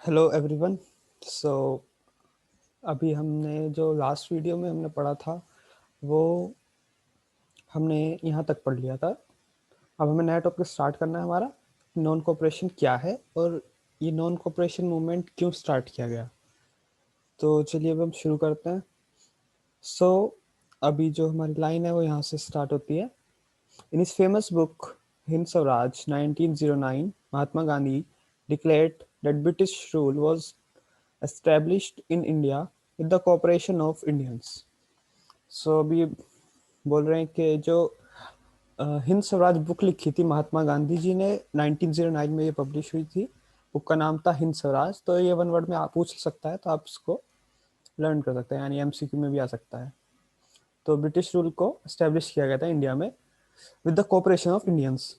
Hello everyone. सो अभी हमने जो लास्ट वीडियो में हमने पढ़ा था वो हमने यहाँ तक पढ़ लिया था। अब हमें नया टॉपिक स्टार्ट करना है हमारा नॉन कोऑपरेशन क्या है और ये नॉन कोऑपरेशन मूवमेंट क्यों स्टार्ट किया गया। तो चलिए अब हम शुरू करते हैं। सो अभी जो हमारी लाइन है वो यहाँ से स्टार्ट होती है। In his famous book Hind Swaraj 1909 Mahatma Gandhi declared that British rule was established in India with the cooperation of Indians. सो अभी बोल रहे हैं कि जो हिंद स्वराज बुक लिखी थी महात्मा गांधी जी ने 1909 में ये पब्लिश हुई थी। बुक का नाम था हिंद स्वराज। तो ये वन वर्ड में आप पूछ सकता है तो आप इसको लर्न कर सकते हैं, यानी एमसीक्यू में भी आ सकता है। तो ब्रिटिश रूल को एस्टेब्लिश किया गया था इंडिया में with the cooperation of Indians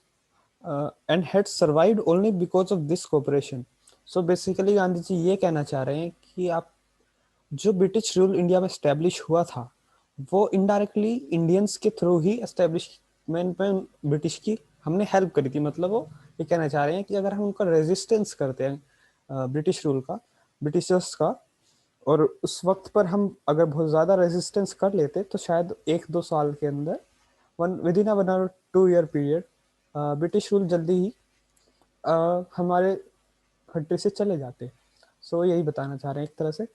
and had survived only because of this cooperation. So basically Gandhi ji ये कहना चाह रहे हैं कि आप जो ब्रिटिश रूल इंडिया में स्टैब्लिश हुआ था वो इनडायरेक्टली इंडियंस के थ्रू ही एस्टेब्लिशमेंट में ब्रिटिश की हमने हेल्प करी थी। मतलब वो ये कहना चाह रहे हैं कि अगर हम उनका रेजिस्टेंस करते हैं ब्रिटिश रूल का, ब्रिटिशर्स का, और उस वक्त पर हम अगर बहुत ज़्यादा रेजिस्टेंस कर लेते तो शायद 1-2 साल के अंदर with in 1 or 2 year period British rule जल्दी ही हमारे कंट्री से चले जाते। सो यही बताना चाह रहे हैं एक तरह से।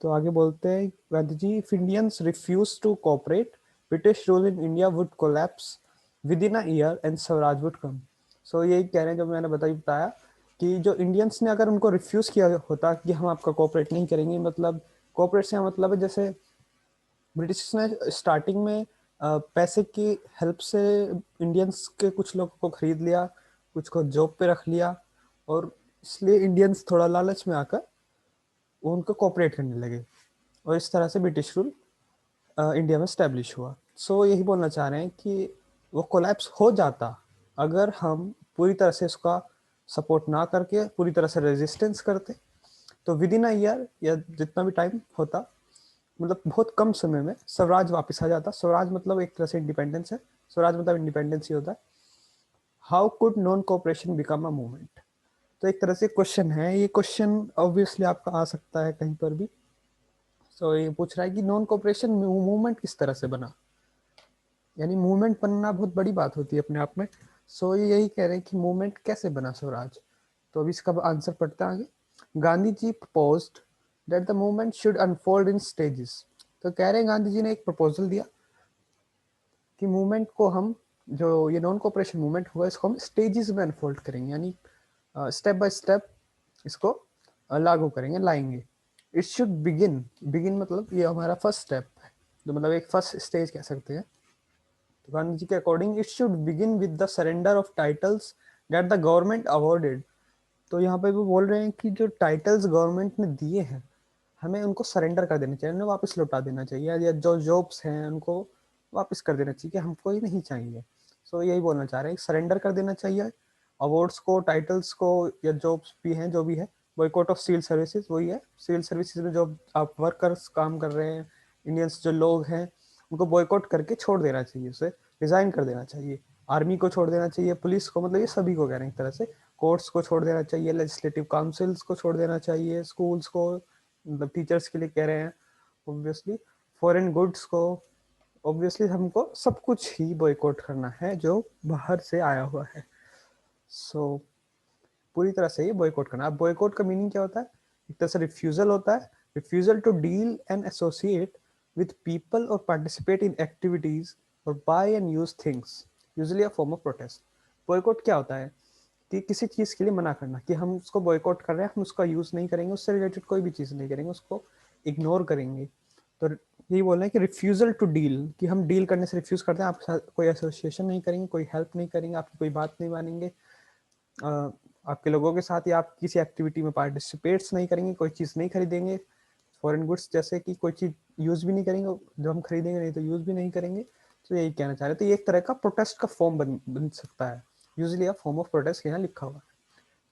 तो आगे बोलते हैं Gandhi ji, if Indians refuse to cooperate British rule in India would collapse within a year and swaraj would come. So यही कह रहे हैं जो मैंने बताया कि जो इंडियंस ने अगर उनको रिफ्यूज किया होता कि हम आपका कोऑपरेट नहीं करेंगे, मतलब कोऑपरेट से मतलब है जैसे ब्रिटिश ने स्टार्टिंग में पैसे की हेल्प से इंडियंस के कुछ लोगों को खरीद लिया, कुछ को जॉब पे रख लिया, और इसलिए इंडियंस थोड़ा लालच में आकर वो उनको कोऑपरेट करने लगे और इस तरह से ब्रिटिश रूल इंडिया में स्टैब्लिश हुआ। सो यही बोलना चाह रहे हैं कि वो कोलैप्स हो जाता अगर हम पूरी तरह से उसका सपोर्ट ना करके पूरी तरह से रेजिस्टेंस करते। तो विद इन अ ईयर या जितना भी टाइम होता, मतलब बहुत कम समय में स्वराज वापस आ जाता। स्वराज मतलब एक तरह से इंडिपेंडेंस है, स्वराज मतलब इंडिपेंडेंस ही होता है। How could non cooperation become a movement. तो एक तरह से क्वेश्चन है, ये क्वेश्चन ऑब्वियसली आपका आ सकता है कहीं पर भी। सो ये पूछ रहा है कि नॉन कोऑपरेशन मूवमेंट किस तरह से बना, यानी मूवमेंट बनना बहुत बड़ी बात होती है अपने आप में। सो ये यही कह रहे हैं कि मूवमेंट कैसे बना स्वराज। तो अभी इसका आंसर पढ़ते हैं आगे। Gandhi ji proposed that the movement should unfold in stages. तो कह रहे हैं गांधी जी ने एक प्रपोजल दिया कि मूवमेंट को हम, जो ये नॉन कोऑपरेशन मूवमेंट हुआ, इसको हम स्टेजेस में अनफोल्ड करेंगे, यानी स्टेप बाय स्टेप इसको लागू करेंगे, लाएंगे। इट शुड बिगिन, बिगिन मतलब ये हमारा फर्स्ट स्टेप है, जो मतलब एक फर्स्ट स्टेज कह सकते हैं। तो गांधी जी के according it should begin with the surrender of titles that the government awarded. तो यहाँ पे वो बोल रहे हैं कि जो टाइटल्स गवर्नमेंट ने दिए हैं हमें उनको सरेंडर कर देना चाहिए, उन्हें वापस लौटा देना चाहिए, या जो जॉब्स हैं उनको वापस कर देना चाहिए कि हमको ही नहीं चाहिए। सो यही बोलना चाह रहे हैं, सरेंडर कर देना चाहिए अवार्ड्स को, टाइटल्स को, या जॉब्स भी हैं जो भी है। बॉयकॉट ऑफ सिविल सर्विसेज वही है, सिविल सर्विसेज में जो आप वर्कर्स काम कर रहे हैं, इंडियंस जो लोग हैं, उनको बॉयकॉट करके छोड़ देना चाहिए, उसे रिजाइन कर देना चाहिए। आर्मी को छोड़ देना चाहिए, पुलिस को, मतलब ये सभी को कह रहे हैं एक तरह से। कोर्ट्स को छोड़ देना चाहिए, लेजिस्लेटिव काउंसिल्स को छोड़ देना चाहिए, स्कूल्स को, मतलब टीचर्स के लिए कह रहे हैं ऑब्वियसली, फॉरेन गुड्स को, ऑब्वियसली हमको सब कुछ ही बॉयकॉट करना है जो बाहर से आया हुआ है। सो पूरी तरह से ही बॉयकॉट करना। अब बॉयकॉट का मीनिंग क्या होता है? एक तरह से रिफ्यूजल होता है, refusal to deal and associate with people और पार्टिसिपेट इन एक्टिविटीज और buy and use things, usually a form of protest. Boycott क्या होता है कि किसी चीज़ के लिए मना करना, कि हम उसको बॉयकॉट कर रहे हैं, हम उसका यूज़ नहीं करेंगे, उससे रिलेटेड कोई भी चीज़ नहीं करेंगे, उसको इग्नोर करेंगे। तो यही बोल रहे हैं कि रिफ्यूजल टू डील, कि हम डील करने से रिफ्यूज़ करते हैं, आपके साथ कोई एसोसिएशन नहीं करेंगे, कोई हेल्प नहीं करेंगे, आपकी कोई बात नहीं मानेंगे, आपके लोगों के साथ, या आप किसी एक्टिविटी में पार्टिसिपेट्स नहीं करेंगे, कोई चीज़ नहीं खरीदेंगे, फॉरेन गुड्स जैसे कि कोई चीज़ यूज़ भी नहीं करेंगे, जो हम खरीदेंगे नहीं तो यूज़ भी नहीं करेंगे। तो यही कहना चाह रहे थे, ये एक तरह का प्रोटेस्ट का फॉर्म बन सकता है, usually a form of protest यहाँ लिखा हुआ है।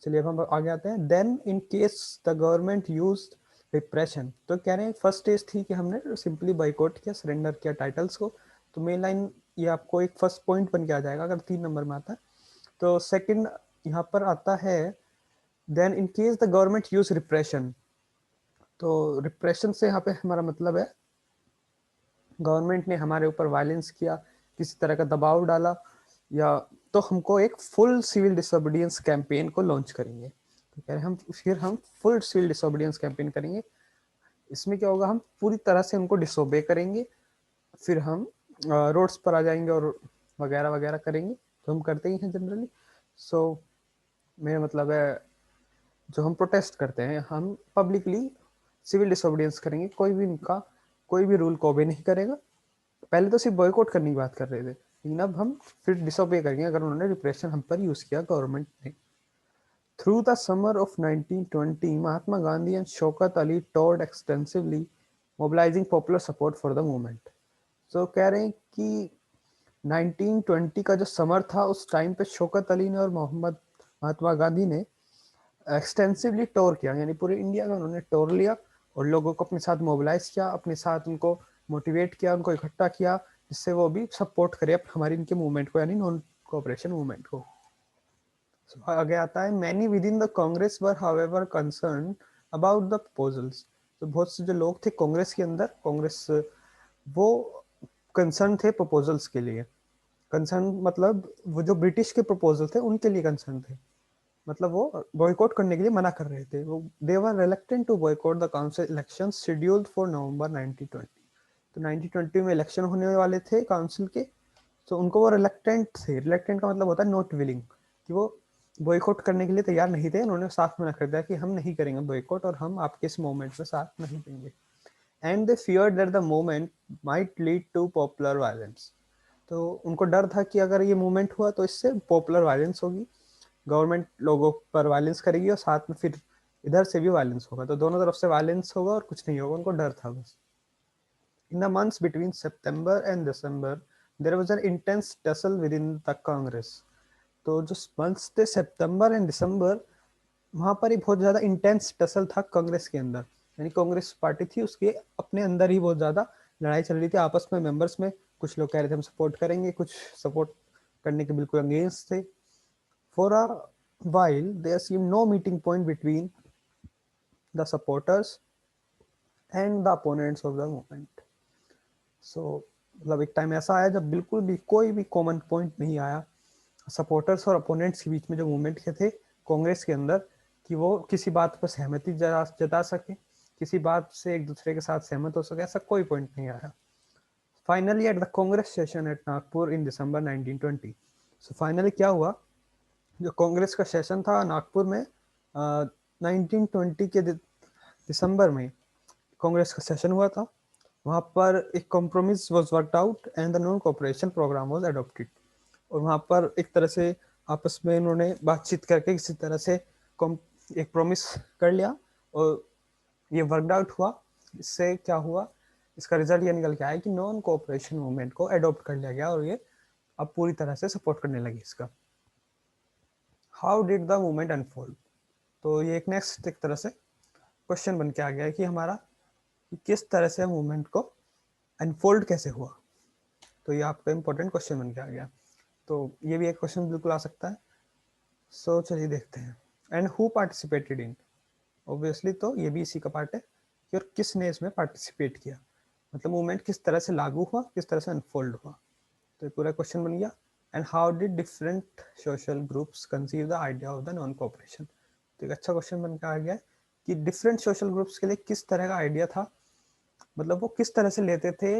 चलिए अब हम आगे आते हैं। Then in case the government used repression. तो कह रहे हैं फर्स्ट स्टेज थी कि हमने सिंपली बाइकआउट किया, सरेंडर किया टाइटल्स को। तो मेन लाइन ये आपको एक फर्स्ट पॉइंट बन के आ जाएगा अगर 3 नंबर में आता है। तो सेकंड यहाँ पर आता है then in case the government use repression, तो रिप्रेशन से यहाँ पे हमारा मतलब है गवर्नमेंट ने हमारे ऊपर वायलेंस किया, किसी तरह का दबाव डाला, या तो हमको एक फुल सिविल डिसोबीडियंस कैंपेन को लॉन्च करेंगे। तो कह रहे हम फुल सिविल डिसोबीडियंस कैंपेन करेंगे। इसमें क्या होगा, हम पूरी तरह से उनको डिसोबे करेंगे, फिर हम रोड्स पर आ जाएंगे और वगैरह वगैरह करेंगे, तो हम करते ही हैं जनरली। सो मेरा मतलब है जो हम प्रोटेस्ट करते हैं, हम पब्लिकली सिविल डिसोबीडियंस करेंगे, कोई भी इनका कोई भी रूल को ओबे नहीं करेगा। पहले तो सिर्फ बॉयकॉट करने की बात कर रहे थे, लेकिन अब हम फिर डिसोबे करेंगे अगर उन्होंने रिप्रेशन हम पर यूज किया गवर्नमेंट ने। Through the summer of 1920, Mahatma Gandhi and Shaukat Ali toured extensively, mobilizing popular support for the movement. So कह रहे हैं कि 1920 का जो समर था, उस टाइम पे शौकत अली ने और महात्मा गांधी ने एक्सटेंसिवली टूर किया, यानी पूरे इंडिया में उन्होंने टूर लिया और लोगों को अपने साथ मोबिलाइज किया, अपने साथ उनको मोटिवेट किया, उनको इकट्ठा किया, जिससे वो भी सपोर्ट करे हमारी इनके मूवमेंट को, यानी नॉन कोऑपरेशन मूवमेंट को। आगे आता है, many with in the Congress were however concern about the proposals. तो बहुत से जो लोग थे कांग्रेस के अंदर, कांग्रेस वो कंसर्न थे प्रपोजल्स के लिए। कंसर्न मतलब वो जो ब्रिटिश के प्रपोजल थे उनके लिए कंसर्न थे, मतलब वो बॉयकॉट करने के लिए मना कर रहे थे। वो they were reluctant to boycott the council elections scheduled for November 1920। तो 1920 में इलेक्शन होने वाले थे काउंसिल के, तो उनको वो रिलक्टेंट थे। रिलक्टेंट का मतलब होता है नॉट विलिंग, कि वो बॉयकॉट करने के लिए तैयार नहीं थे। उन्होंने साफ मना कर दिया कि हम नहीं करेंगे बॉयकॉट और हम आपके इस मूवमेंट में साथ नहीं देंगे। And they feared that the movement might lead to popular violence. तो उनको डर था कि अगर ये मूवमेंट हुआ तो इससे पॉपुलर वायलेंस होगी, गवर्नमेंट लोगों पर वायलेंस करेगी और साथ में फिर इधर से भी वायलेंस होगा, तो दोनों तरफ से वायलेंस होगा और कुछ नहीं होगा, उनको डर था बस। In the months between September and December, there was an intense tussle within the Congress. तो जो मंथ्स थे सितंबर एंड दिसंबर, वहां पर ही बहुत ज्यादा इंटेंस टसल था कांग्रेस के अंदर, यानी कांग्रेस पार्टी थी उसके अपने अंदर ही बहुत ज्यादा लड़ाई चल रही थी आपस में मेंबर्स में। कुछ लोग कह रहे थे हम सपोर्ट करेंगे, कुछ सपोर्ट करने के बिल्कुल अगेंस्ट थे। For a while there seemed no meeting point between the supporters and the opponents of the movement. So मतलब एक टाइम ऐसा आया जब बिल्कुल भी कोई भी कॉमन पॉइंट नहीं आया सपोर्टर्स और अपोनेंट्स के बीच में, जो मूवमेंट के थे कांग्रेस के अंदर, कि वो किसी बात पर सहमति जता सके, किसी बात से एक दूसरे के साथ सहमत हो सके, ऐसा कोई पॉइंट नहीं आया। Finally at the Congress session at Nagpur in December 1920, so finally क्या हुआ, जो कांग्रेस का सेशन था नागपुर में 1920 के दिसंबर में कांग्रेस का सेशन हुआ था। वहाँ पर एक compromise was worked out and the non cooperation programme was adopted. और वहाँ पर एक तरह से आपस में इन्होंने बातचीत करके किसी तरह से एक प्रॉमिस कर लिया और ये वर्कड आउट हुआ। इससे क्या हुआ, इसका रिजल्ट ये निकल के आया कि नॉन कोऑपरेशन मूवमेंट को अडॉप्ट कर लिया गया और ये अब पूरी तरह से सपोर्ट करने लगी इसका। How did the movement unfold, तो ये एक नेक्स्ट एक तरह से क्वेश्चन बन के आ गया है कि हमारा कि किस तरह से मूवमेंट को अनफोल्ड कैसे हुआ। तो ये आपका इंपॉर्टेंट क्वेश्चन बन के आ गया, तो ये भी एक क्वेश्चन बिल्कुल आ सकता है। सो चलिए देखते हैं। And who participated in, obviously तो ये भी इसी का पार्ट है कि और किसने इसमें पार्टिसिपेट किया, मतलब मूवमेंट किस तरह से लागू हुआ, किस तरह से अनफोल्ड हुआ। तो ये पूरा क्वेश्चन बन गया। And how did different social groups conceive the idea of the non cooperation, तो एक अच्छा क्वेश्चन बन के आ गया कि डिफरेंट सोशल ग्रुप्स के लिए किस तरह का आइडिया था, मतलब वो किस तरह से लेते थे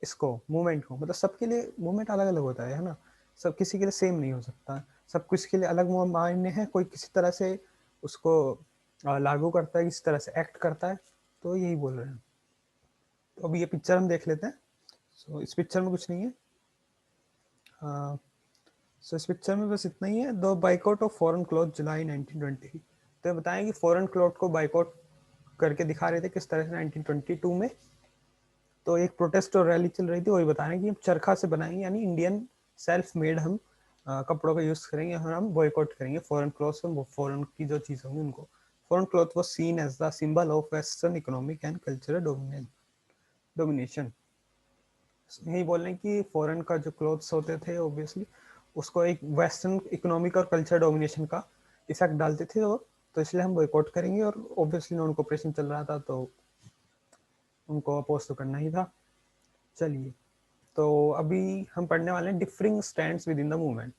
इसको मूवमेंट को। मतलब सबके लिए मूवमेंट अलग अलग होता है ना, सब किसी के लिए सेम नहीं हो सकता, सब किसी के लिए अलग मायने हैं, कोई किसी तरह से उसको लागू करता है, किसी तरह से एक्ट करता है, तो यही बोल रहे हैं। तो अभी ये पिक्चर हम देख लेते हैं। सो इस पिक्चर में कुछ नहीं है, सो इस पिक्चर में बस इतना ही है, the boycott of foreign cloth जुलाई 1920। तो बताएं कि फॉरेन क्लॉथ को बाइकआउट करके दिखा रहे थे किस तरह से 1922 में। तो एक प्रोटेस्ट और रैली चल रही थी, वही बता रहे हैं कि चरखा से बनाएंगे, यानी इंडियन सेल्फ मेड हम कपड़ों का यूज करेंगे और हम बॉयकॉट करेंगे फॉरेन क्लॉथ्स, फॉरेन की जो चीज होंगी उनको। Foreign cloth was seen as the symbol of western economic and cultural domination. यही बोल रहे हैं कि फॉरेन का जो क्लॉथ्स होते थे ऑब्वियसली उसको एक वेस्टर्न इकोनॉमिक और कल्चर डोमिनेशन का इफेक्ट डालते थे, और तो इसलिए हम बॉयकॉट करेंगे, और ऑब्वियसली नॉन कोऑपरेशन चल रहा था तो उनको अपोज तो करना ही था। चलिए, तो अभी हम पढ़ने वाले हैं differing stands with in the movement.